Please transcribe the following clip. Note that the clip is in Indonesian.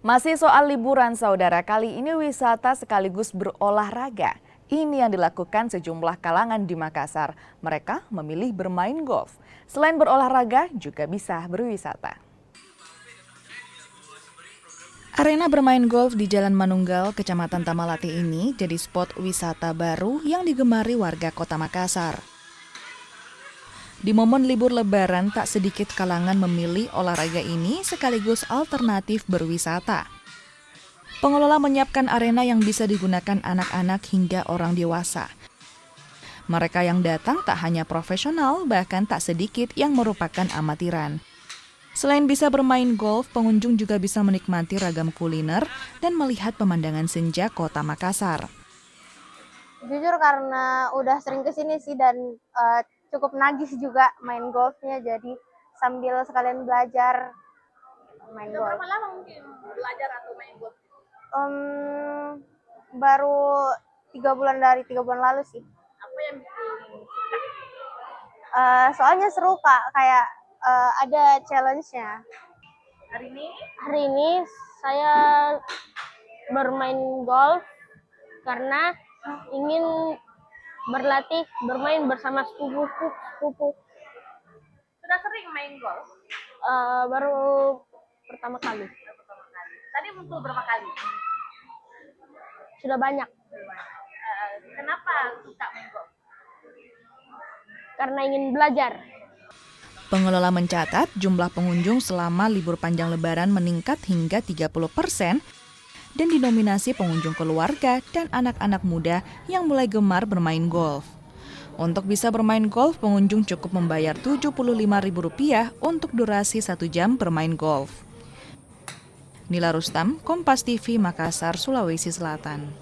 Masih soal liburan saudara, kali ini wisata sekaligus berolahraga. Ini yang dilakukan sejumlah kalangan di Makassar. Mereka memilih bermain golf. Selain berolahraga, juga bisa berwisata. Arena bermain golf di Jalan Manunggal, Kecamatan Tamalate ini jadi spot wisata baru yang digemari warga kota Makassar. Di momen libur lebaran, tak sedikit kalangan memilih olahraga ini sekaligus alternatif berwisata. Pengelola menyiapkan arena yang bisa digunakan anak-anak hingga orang dewasa. Mereka yang datang tak hanya profesional, bahkan tak sedikit yang merupakan amatiran. Selain bisa bermain golf, pengunjung juga bisa menikmati ragam kuliner dan melihat pemandangan senja kota Makassar. Jujur karena udah sering kesini sih dan cukup nagih juga main golfnya, jadi sambil sekalian belajar main golf. Berapa lama mungkin belajar atau main golf? Baru 3 bulan dari 3 bulan lalu sih. Apa yang bikin suka? Soalnya seru Kak, kayak ada challenge-nya. Hari ini saya bermain golf karena ingin berlatih bermain bersama sepupu. Sudah sering main golf? Baru pertama kali. Tadi muncul berapa kali? Sudah banyak. Kenapa suka main golf? Karena ingin belajar. Pengelola mencatat jumlah pengunjung selama libur panjang lebaran meningkat hingga 30% dan didominasi pengunjung keluarga dan anak-anak muda yang mulai gemar bermain golf. Untuk bisa bermain golf, pengunjung cukup membayar Rp75.000 untuk durasi 1 jam bermain golf. Nila Rustam, Kompas TV, Makassar, Sulawesi Selatan.